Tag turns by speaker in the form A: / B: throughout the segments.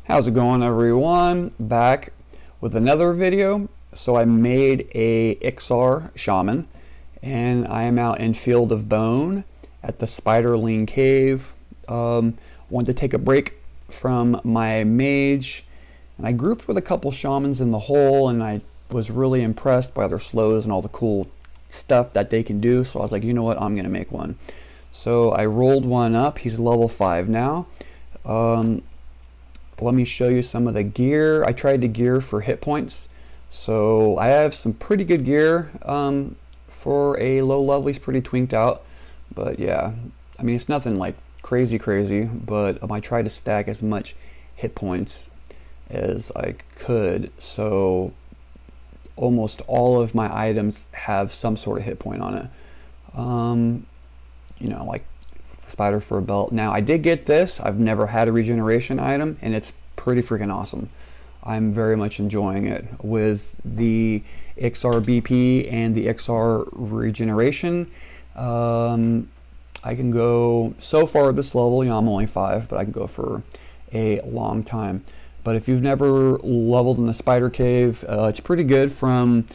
A: How's it going, everyone? Back with another video. So I made a Iksar Shaman and I am out in Field of Bone at the Spiderling Cave. Wanted to take a break from my mage, and I grouped with a couple shamans in the hole, and I was really impressed by their slows and all the cool stuff that they can do. So I was like, you know what, I'm gonna make one. So I rolled one up. He's level 5 now. Let me show you some of the gear. I tried to gear for hit points. So I have some pretty good gear for a low level. He's pretty twinked out. But yeah, I mean, it's nothing like crazy, but I tried to stack as much hit points as I could. So almost all of my items have some sort of hit point on it. You know, like spider for a belt. Now I did get this. I've never had a regeneration item, and it's pretty freaking awesome. I'm very much enjoying it. With the Iksar BP and the Iksar regeneration, I can go, so far at this level, you know, I'm only 5, but I can go for a long time. But if you've never leveled in the spider cave, it's pretty good. From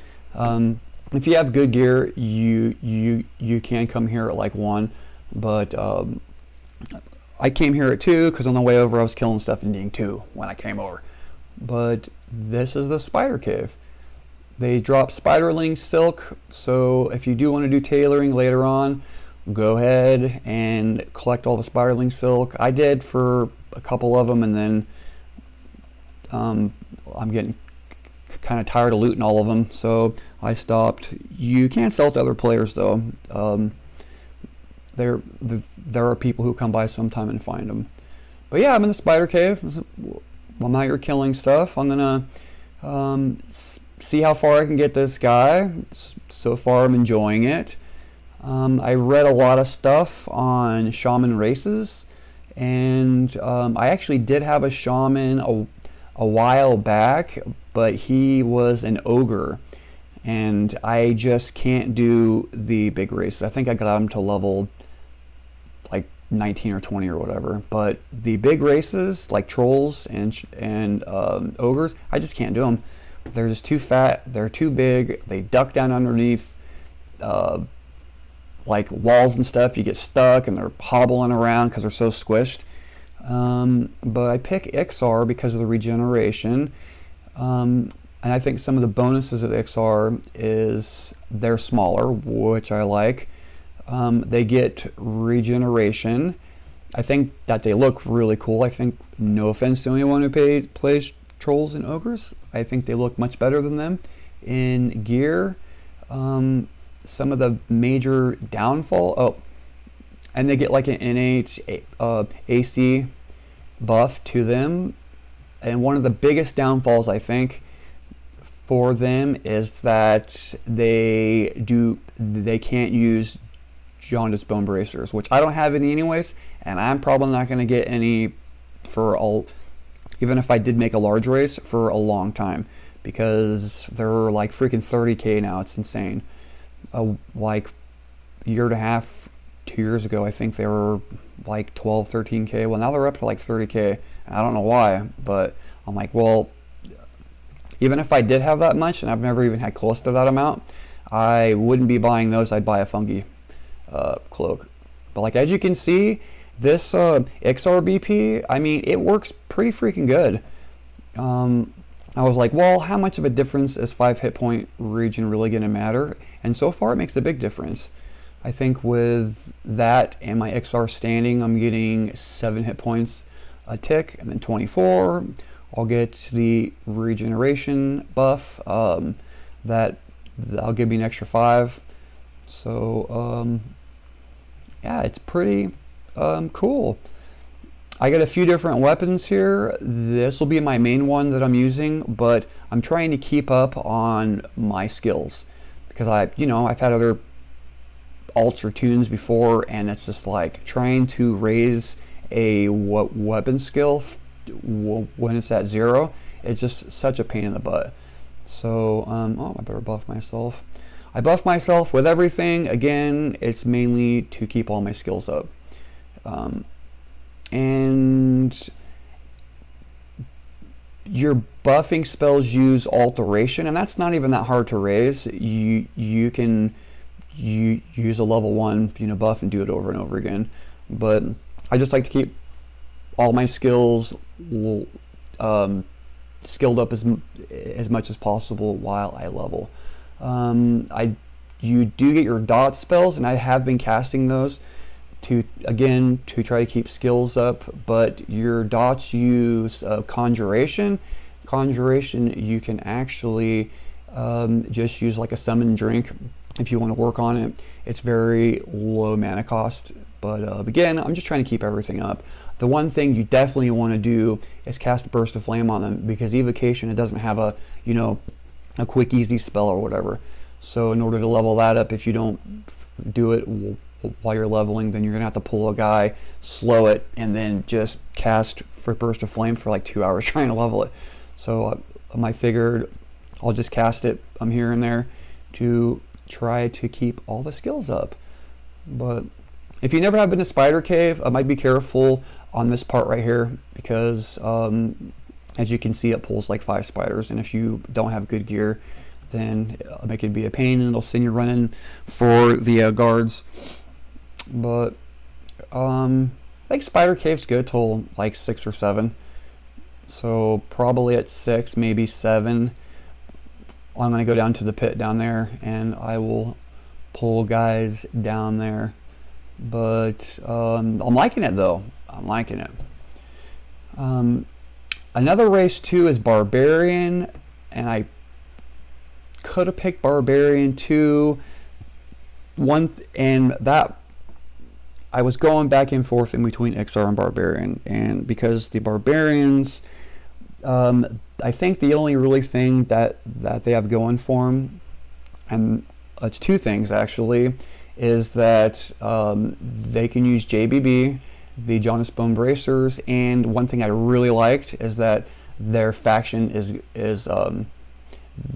A: if you have good gear, you can come here at like 1. But I came here at 2 because on the way over I was killing stuff and needing 2 when I came over. But this is the spider cave. They drop spiderling silk, so if you do want to do tailoring later on, go ahead and collect all the spiderling silk. I did for a couple of them, and then I'm getting kind of tired of looting all of them, so I stopped. You can sell to other players though. There are people who come by sometime and find them. But yeah, I'm in the spider cave. I'm out here killing stuff. I'm gonna see how far I can get this guy. So far I'm enjoying it. I read a lot of stuff on shaman races, and I actually did have a shaman a while back, but he was an ogre, and I just can't do the big races. I think I got him to level like 19 or 20 or whatever, but the big races like trolls and ogres, I just can't do them. They're just too fat, they're too big, they duck down underneath like walls and stuff. You get stuck and they're hobbling around because they're so squished. But I pick Iksar because of the regeneration, and I think some of the bonuses of Iksar is they're smaller, which I like. They get regeneration. I think that they look really cool. I think, no offense to anyone who plays trolls and ogres, I think they look much better than them in gear. Some of the major downfall, and they get like an innate AC buff to them. And one of the biggest downfalls, I think, for them is that they can't use jaundice bone bracers, which I don't have any anyways, and I'm probably not going to get any for even if I did make a large race, for a long time, because they're like freaking 30k now. It's insane. Like a year and a half, 2 years ago, I think they were like 12, 13k. Well, now they're up to like 30k. And I don't know why, but I'm like, well, even if I did have that much, and I've never even had close to that amount, I wouldn't be buying those. I'd buy a fungi cloak. But like, as you can see, this Iksar BP, I mean, it works pretty freaking good. I was like, well, how much of a difference is 5 hit point regen really going to matter? And so far it makes a big difference. I think with that and my Iksar standing, I'm getting 7 hit points a tick, and then 24. I'll get the regeneration buff. That'll give me an extra 5. So yeah, it's pretty cool. I got a few different weapons here. This will be my main one that I'm using, but I'm trying to keep up on my skills because I've had other alts or tunes before, and it's just like trying to raise a weapon skill when it's at 0. It's just such a pain in the butt. So I better buff myself. I buff myself with everything. Again, it's mainly to keep all my skills up. And your buffing spells use alteration, and that's not even that hard to raise. You can use a level 1 buff and do it over and over again. But I just like to keep all my skills skilled up as much as possible while I level. You do get your dot spells, and I have been casting those to try to keep skills up, but your dots use conjuration. Conjuration, you can actually just use like a summon drink if you want to work on it. It's very low mana cost, but again, I'm just trying to keep everything up. The one thing you definitely want to do is cast a Burst of Flame on them, because Evocation, it doesn't have a a quick easy spell or whatever. So in order to level that up, if you don't do it while you're leveling, then you're gonna have to pull a guy, slow it, and then just cast for Burst of Flame for like 2 hours trying to level it. So I figured I'll just cast it here and there to try to keep all the skills up. But if you never have been to Spider Cave, I might be careful on this part right here, because as you can see, it pulls like 5 spiders, and if you don't have good gear, then it can be a pain, and it'll send you running for the guards. But I think Spider Cave's good till like 6 or 7, so probably at 6, maybe 7, I'm gonna go down to the pit down there, and I will pull guys down there. But I'm liking it though. I'm liking it. Another race too is Barbarian, and I could have picked Barbarian too. And that I was going back and forth in between Iksar and Barbarian, and because the Barbarians, I think the only really thing that they have going for them, and it's 2 things actually, is that they can use JBB, the Jonas Bone Bracers, and one thing I really liked is that their faction is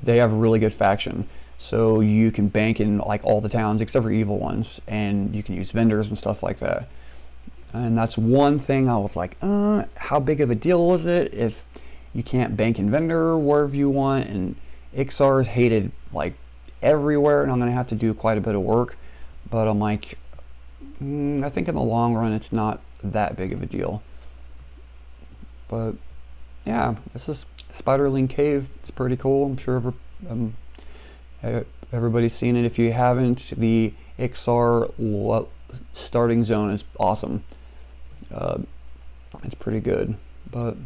A: they have a really good faction. So you can bank in like all the towns except for evil ones, and you can use vendors and stuff like that. And that's one thing I was like, how big of a deal is it if you can't bank in vendor wherever you want? And Iksar is hated like everywhere, and I'm gonna have to do quite a bit of work. But I'm like, I think in the long run, it's not that big of a deal. But yeah, this is Spiderling Cave. It's pretty cool. I'm sure everybody's seen it. If you haven't, the Iksar starting zone is awesome. It's pretty good. But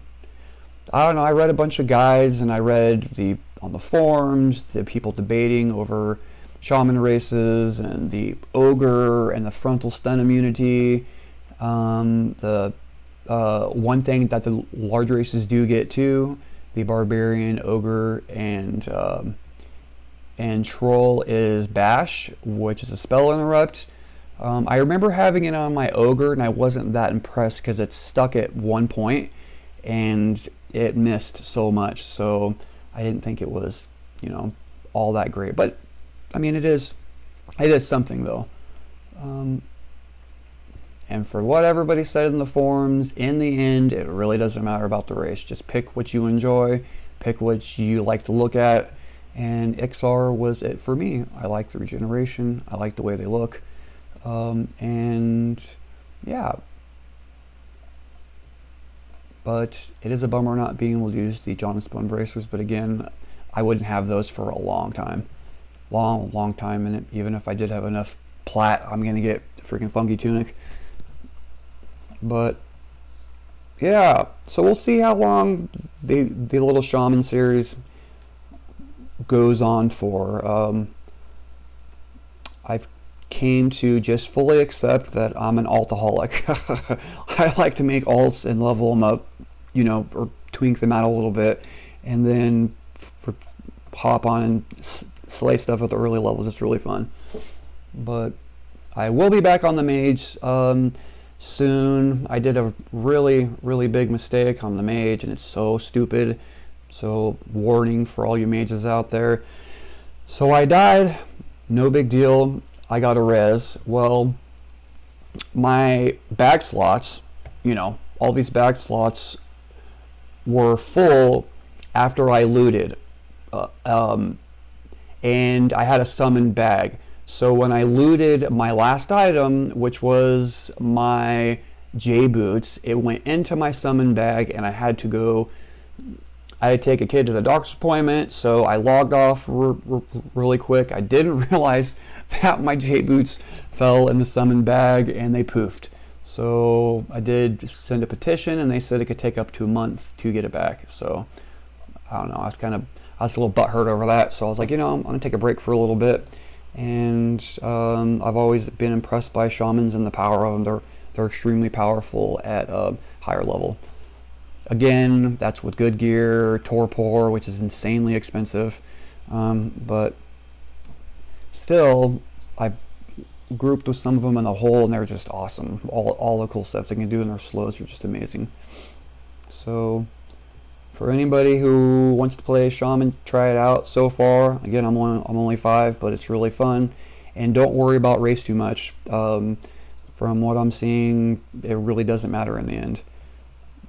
A: I don't know. I read a bunch of guides, and I read on the forums, the people debating over shaman races and the ogre and the frontal stun immunity. The one thing that the large races do get too, the barbarian, ogre, and troll, is bash, which is a spell interrupt. I remember having it on my ogre, and I wasn't that impressed because it stuck at 1 point and it missed so much, so I didn't think it was all that great. But I mean, it is something though. And for what everybody said in the forums, in the end, it really doesn't matter about the race. Just pick what you enjoy, pick what you like to look at, and Iksar was it for me. I like the regeneration, I like the way they look, and yeah. But it is a bummer not being able to use the Jonas Bone Bracers, but again, I wouldn't have those for a long time. Long time, and even if I did have enough plat, I'm gonna get the freaking funky tunic. But yeah, so we'll see how long the little shaman series goes on for. I've came to just fully accept that I'm an alt-o-holic. I like to make alts and level them up, or tweak them out a little bit, and then hop on and slay stuff at the early levels. It's really fun. But I will be back on the mage soon. I did a really big mistake on the mage, and it's so stupid. So warning for all you mages out there. So I died, no big deal. I got a res. Well, my bag slots, all these bag slots were full after I looted. And I had a summon bag. So when I looted my last item, which was my J boots, it went into my summon bag, and I had to take a kid to the doctor's appointment, so I logged off really quick. I didn't realize that my J boots fell in the summon bag and they poofed. So I did send a petition, and they said it could take up to a month to get it back. So I don't know, I was a little butthurt over that. So I was like, I'm gonna take a break for a little bit. And I've always been impressed by shamans and the power of them. They're extremely powerful at a higher level. Again, that's with good gear, torpor, which is insanely expensive. But still, I've grouped with some of them in the hole, and they're just awesome. All the cool stuff they can do, and their slows are just amazing. So for anybody who wants to play shaman, try it out. So far, again, I'm only 5, but it's really fun. And don't worry about race too much. From what I'm seeing, it really doesn't matter in the end.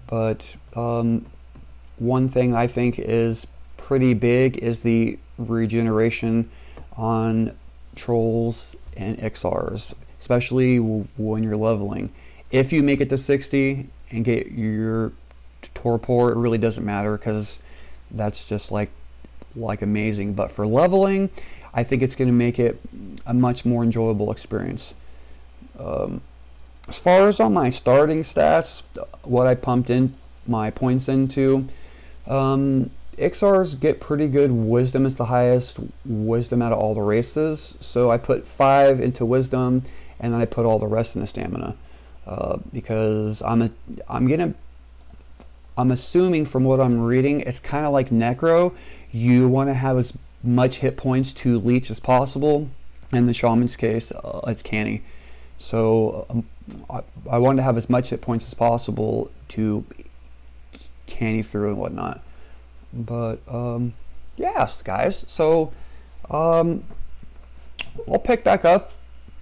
A: But one thing I think is pretty big is the regeneration on trolls and Iksars, especially when you're leveling. If you make it to 60 and get your torpor, it really doesn't matter, because that's just like amazing. But for leveling, I think it's going to make it a much more enjoyable experience. As far as on my starting stats, what I pumped in my points into, Iksars get pretty good wisdom. It's the highest wisdom out of all the races. So I put 5 into wisdom, and then I put all the rest into stamina, because I'm assuming from what I'm reading, it's kind of like Necro. You want to have as much hit points to leech as possible. In the shaman's case, it's canny. So I wanted to have as much hit points as possible to canny through and whatnot. But yes, guys. So I'll pick back up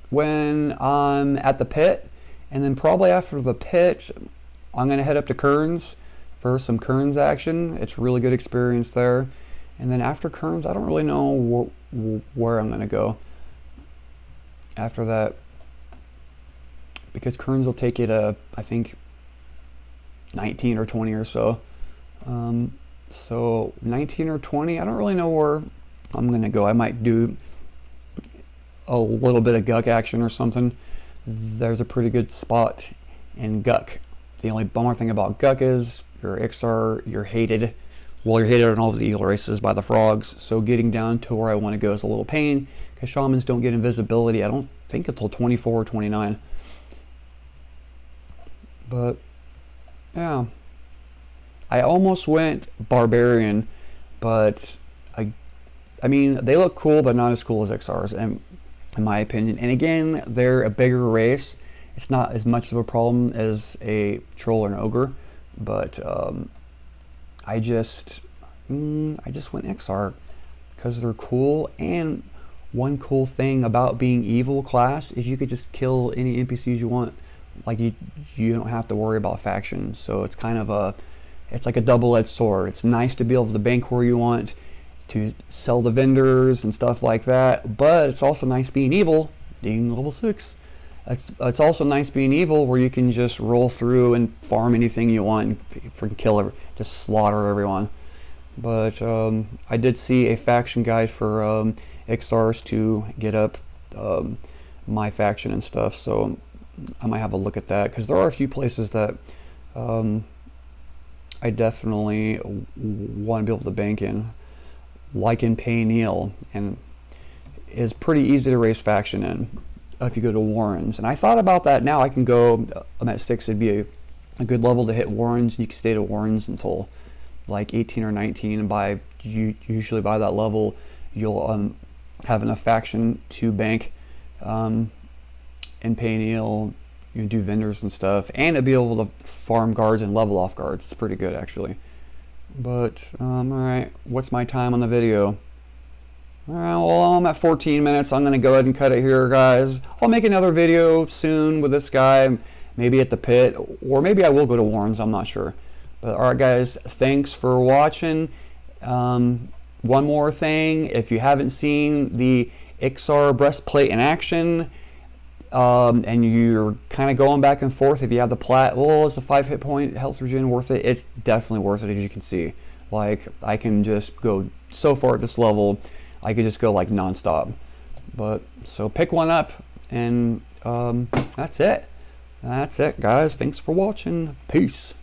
A: when I'm at the pit, and then probably after the pit, I'm gonna head up to Kearns for some Kearns action. It's a really good experience there. And then after Kearns, I don't really know where I'm gonna go after that, because Kearns will take you to, I think, 19 or 20 or so. So 19 or 20, I don't really know where I'm gonna go. I might do a little bit of Guck action or something. There's a pretty good spot in Guck. The only bummer thing about Guck is your Iksar, you're hated. Well, you're hated on all the eagle races by the frogs, so getting down to where I want to go is a little pain, because shamans don't get invisibility, I don't think, until 24 or 29. But yeah, I almost went barbarian, but I mean, they look cool, but not as cool as Iksars, in my opinion. And again, they're a bigger race. It's not as much of a problem as a troll or an ogre, but I just went Iksar because they're cool. And one cool thing about being evil class is you could just kill any NPCs you want. Like you don't have to worry about factions. So it's kind of it's like a double-edged sword. It's nice to be able to bank where you want, to sell to vendors and stuff like that, but it's also nice being evil, being level 6. It's also nice being evil where you can just roll through and farm anything you want, freaking kill just slaughter everyone. But I did see a faction guide for Iksars to get up my faction and stuff, so I might have a look at that, because there are a few places that I definitely want to be able to bank in, like in P99, and is pretty easy to race faction in if you go to Warrens. And I thought about that. Now I can go, I'm at 6, it'd be a good level to hit Warrens. You can stay to Warrens until like 18 or 19, and usually by that level you'll have enough faction to bank in P99. You do vendors and stuff, and to be able to farm guards and level off guards. It's pretty good, actually. But alright, what's my time on the video? Alright, well, I'm at 14 minutes. I'm gonna go ahead and cut it here, guys. I'll make another video soon with this guy, maybe at the pit, or maybe I will go to Warrens, I'm not sure. But alright, guys, thanks for watching, One more thing, if you haven't seen the Iksar breastplate in action, and you're kind of going back and forth, if you have the plat, well, is the 5 hit point health regen worth it? It's definitely worth it, as you can see. Like, I can just go so far at this level, I could just go like non-stop. But so pick one up, and that's it. That's it, guys. Thanks for watching. Peace.